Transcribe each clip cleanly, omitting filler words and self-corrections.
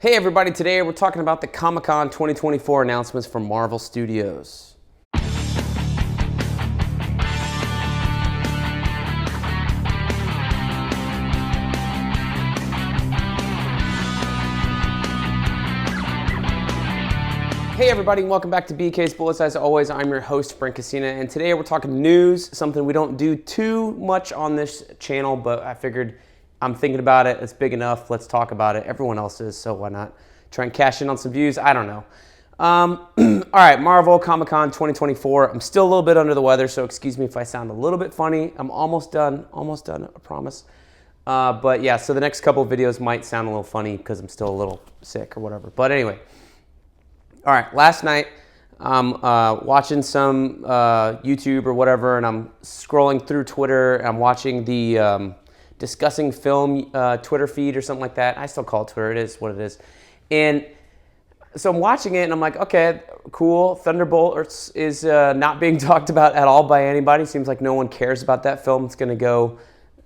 Hey everybody, today we're talking about the Comic-Con 2024 announcements from Marvel Studios. Hey everybody, and welcome back to BK's Bullets. As always, I'm your host, Brent, and today we're talking news, something we don't do too much on this channel, but I figured I'm thinking about it, it's big enough, let's talk about it. Everyone else is, so why not try and cash in on some views? I don't know. All right, Marvel Comic-Con 2024. I'm still a little bit under the weather, so excuse me if I sound a little bit funny. I'm almost done, I promise. But yeah, so the next couple of videos might sound a little funny because I'm still a little sick or whatever. But anyway. All right, last night I'm watching some YouTube or whatever, and I'm scrolling through Twitter. I'm watching the Discussing Film Twitter feed or something like that. I still call it Twitter. It is what it is. And so I'm watching it, and I'm like, okay, cool. Thunderbolts is not being talked about at all by anybody. Seems like no one cares about that film. It's going to go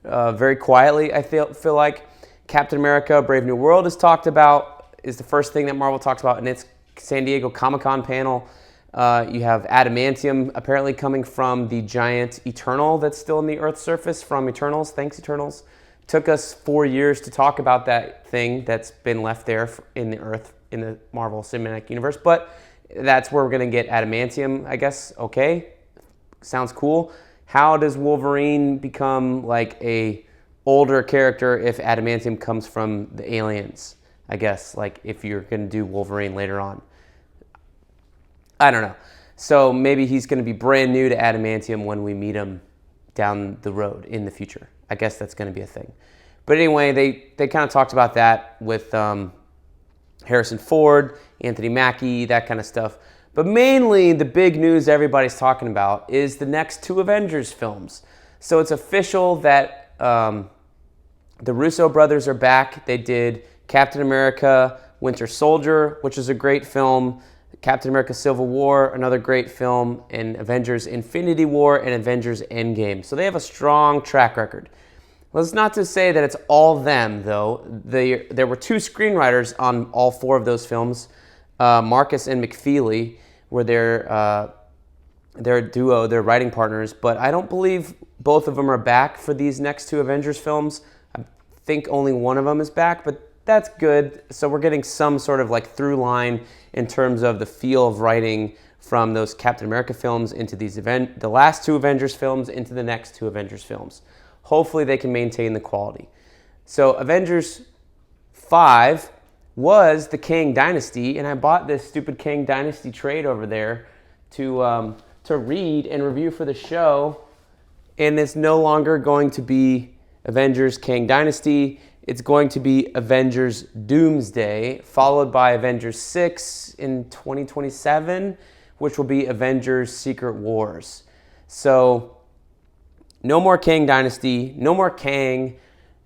very quietly, I feel like. Captain America, Brave New World is talked about, is the first thing that Marvel talks about, and it's San Diego Comic-Con panel. You have adamantium apparently coming from the giant Eternal that's still in the Earth's surface from Eternals. Thanks, Eternals. Took us 4 years to talk about that thing that's been left there in the Earth, in the Marvel Cinematic Universe, but that's where we're going to get adamantium, I guess. Okay, sounds cool. How does Wolverine become like a older character if adamantium comes from the aliens? I guess, like if you're going to do Wolverine later on. I don't know. So maybe he's going to be brand new to adamantium when we meet him down the road in the future. I guess that's going to be a thing. But anyway, they kind of talked about that with Harrison Ford, Anthony Mackie, that kind of stuff. But mainly the big news everybody's talking about is the next two Avengers films. So it's official that the Russo Brothers are back. They did Captain America, Winter Soldier, which is a great film, Captain America Civil War, another great film, and Avengers Infinity War and Avengers Endgame. So they have a strong track record. Well, it's not to say that it's all them, though. There were two screenwriters on all four of those films. Marcus and McFeely were their duo, their writing partners, but I don't believe both of them are back for these next two Avengers films. I think only one of them is back, but that's good. So we're getting some sort of like through line in terms of the feel of writing from those Captain America films into the last two Avengers films into the next two Avengers films. Hopefully they can maintain the quality. So Avengers 5 was the Kang Dynasty, and I bought this stupid Kang Dynasty trade over there to read and review for the show, and it's no longer going to be Avengers Kang Dynasty. It's going to be Avengers Doomsday, followed by Avengers 6 in 2027, which will be Avengers Secret Wars. So no more Kang Dynasty, no more Kang.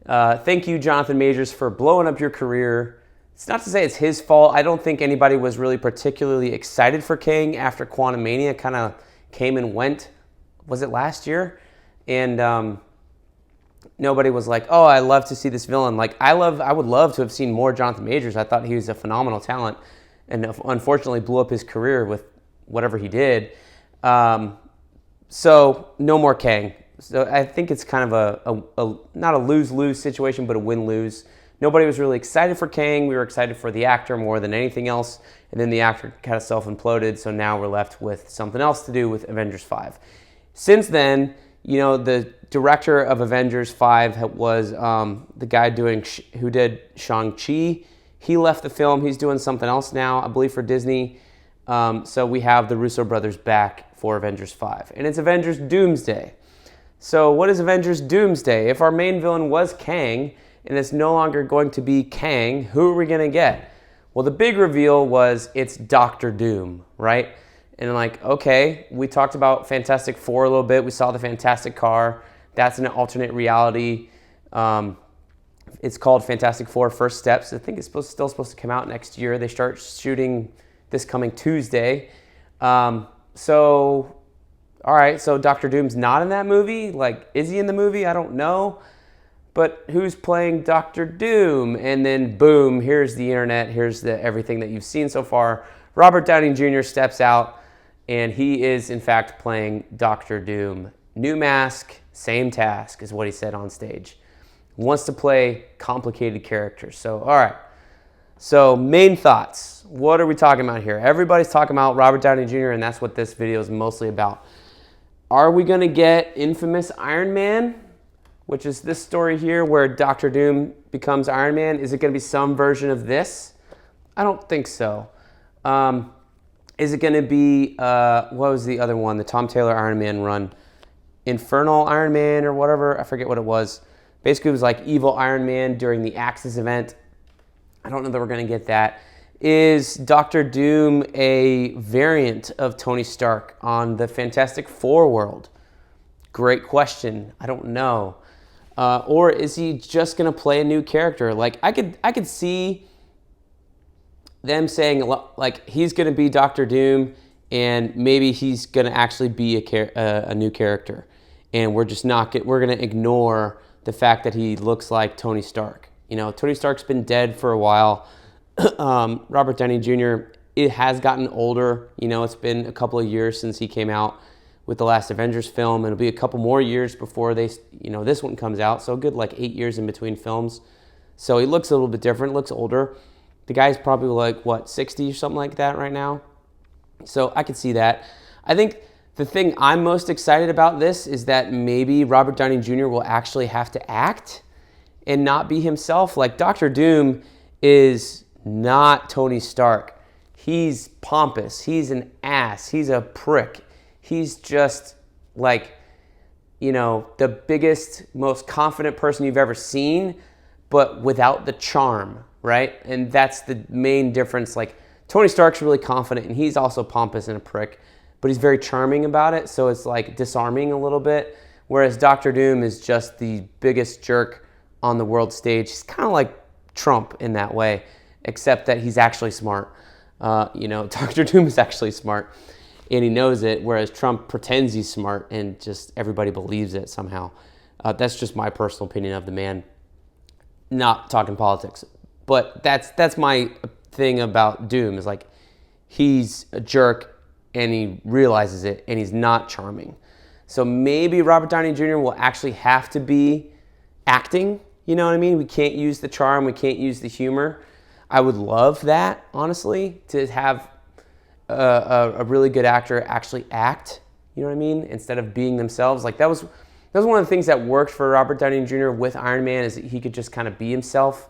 Thank you, Jonathan Majors, for blowing up your career. It's not to say it's his fault. I don't think anybody was really particularly excited for Kang after Quantumania kind of came and went. Was it last year? And nobody was like, oh, I love to see this villain. Like, I would love to have seen more Jonathan Majors. I thought he was a phenomenal talent and unfortunately blew up his career with whatever he did. So no more Kang. So I think it's kind of a not a lose-lose situation, but a win-lose. Nobody was really excited for Kang. We were excited for the actor more than anything else. And then the actor kind of self-imploded. So now we're left with something else to do with Avengers 5. Since then, you know, the director of Avengers 5 was the guy who did Shang-Chi. He left the film. He's doing something else now, I believe, for Disney. So we have the Russo Brothers back for Avengers 5. And it's Avengers Doomsday. So what is Avengers Doomsday? If our main villain was Kang, and it's no longer going to be Kang, who are we going to get? Well, the big reveal was it's Doctor Doom, right? And like, okay, we talked about Fantastic Four a little bit. We saw the Fantastic Car. That's an alternate reality. It's called Fantastic Four First Steps. I think it's still supposed to come out next year. They start shooting this coming Tuesday. All right, so Doctor Doom's not in that movie? Like, is he in the movie? I don't know. but who's playing Dr. Doom? And then boom, here's the internet, here's everything that you've seen so far. Robert Downey Jr. steps out, and he is in fact playing Dr. Doom. New mask, same task is what he said on stage. Wants to play complicated characters. So, all right. So, main thoughts. What are we talking about here? Everybody's talking about Robert Downey Jr., and that's what this video is mostly about. Are we going to get infamous Iron Man, which is this story here where Dr. Doom becomes Iron Man? Is it going to be some version of this? I don't think so. Is it going to be, what was the other one? The Tom Taylor Iron Man run. Infernal Iron Man or whatever. I forget what it was. Basically, it was like evil Iron Man during the Axis event. I don't know that we're going to get that. Is Dr. Doom a variant of Tony Stark on the Fantastic Four world? Great question. I don't know. Or is he just going to play a new character? Like, I could see them saying, like, he's going to be Dr. Doom, and maybe he's going to actually be a new character. And we're just we're going to ignore the fact that he looks like Tony Stark. You know, Tony Stark's been dead for a while. Robert Downey Jr., it has gotten older. You know, it's been a couple of years since he came out with the last Avengers film. It'll be a couple more years before this one comes out. So a good like 8 years in between films. So he looks a little bit different, looks older. The guy's probably like, what, 60 or something like that right now? So I could see that. I think the thing I'm most excited about this is that maybe Robert Downey Jr. will actually have to act and not be himself. Like, Dr. Doom is not Tony Stark. He's pompous. He's an ass. He's a prick. He's just like, you know, the biggest, most confident person you've ever seen, but without the charm, right? And that's the main difference. Like, Tony Stark's really confident, and he's also pompous and a prick, but he's very charming about it, so it's like disarming a little bit. Whereas Dr. Doom is just the biggest jerk on the world stage. He's kind of like Trump in that way, except that he's actually smart. You know, Dr. Doom is actually smart, and he knows it, whereas Trump pretends he's smart, and just everybody believes it somehow. That's just my personal opinion of the man. Not talking politics, but that's my thing about Doom, is like, he's a jerk, and he realizes it, and he's not charming. So maybe Robert Downey Jr. will actually have to be acting, you know what I mean? We can't use the charm, we can't use the humor. I would love that, honestly, to have a really good actor actually act, you know what I mean? Instead of being themselves. Like, that was one of the things that worked for Robert Downey Jr. with Iron Man, is that he could just kind of be himself.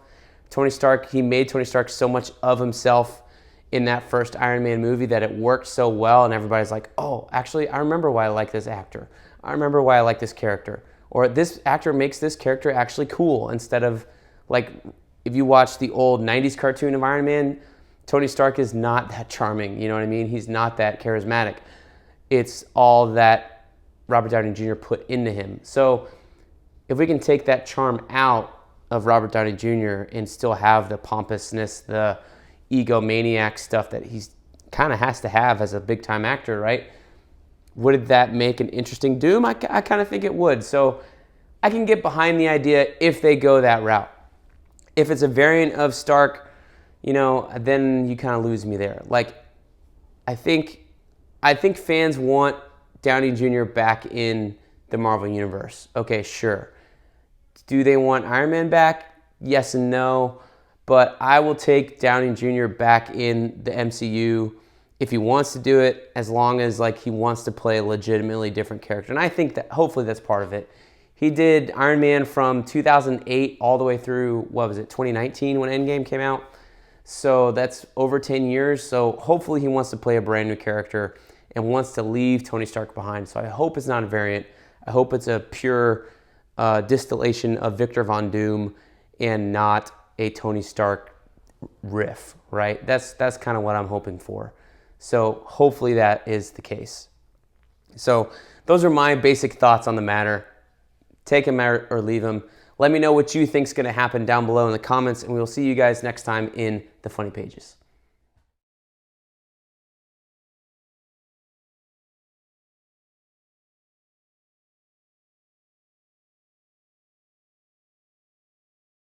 Tony Stark, he made Tony Stark so much of himself in that first Iron Man movie that it worked so well, and everybody's like, oh, actually, I remember why I like this actor. I remember why I like this character. Or this actor makes this character actually cool, instead of, like, if you watch the old 90s cartoon of Iron Man, Tony Stark is not that charming, you know what I mean? He's not that charismatic. It's all that Robert Downey Jr. put into him. So if we can take that charm out of Robert Downey Jr. and still have the pompousness, the egomaniac stuff that he's kind of has to have as a big-time actor, right? Would that make an interesting Doom? I kind of think it would. So I can get behind the idea if they go that route. If it's a variant of Stark, you know, then you kind of lose me there. Like, I think fans want Downey Jr. back in the Marvel Universe. Okay, sure. Do they want Iron Man back? Yes and no. But I will take Downey Jr. back in the MCU if he wants to do it, as long as, like, he wants to play a legitimately different character. And I think that hopefully that's part of it. He did Iron Man from 2008 all the way through, 2019 when Endgame came out. So that's over 10 years. So hopefully he wants to play a brand new character and wants to leave Tony Stark behind. So I hope it's not a variant. I hope it's a pure distillation of Victor Von Doom and not a Tony Stark riff, right? That's kind of what I'm hoping for. So hopefully that is the case. So those are my basic thoughts on the matter. Take them or leave them. Let me know what you think is going to happen down below in the comments, and we will see you guys next time in the Funny Pages.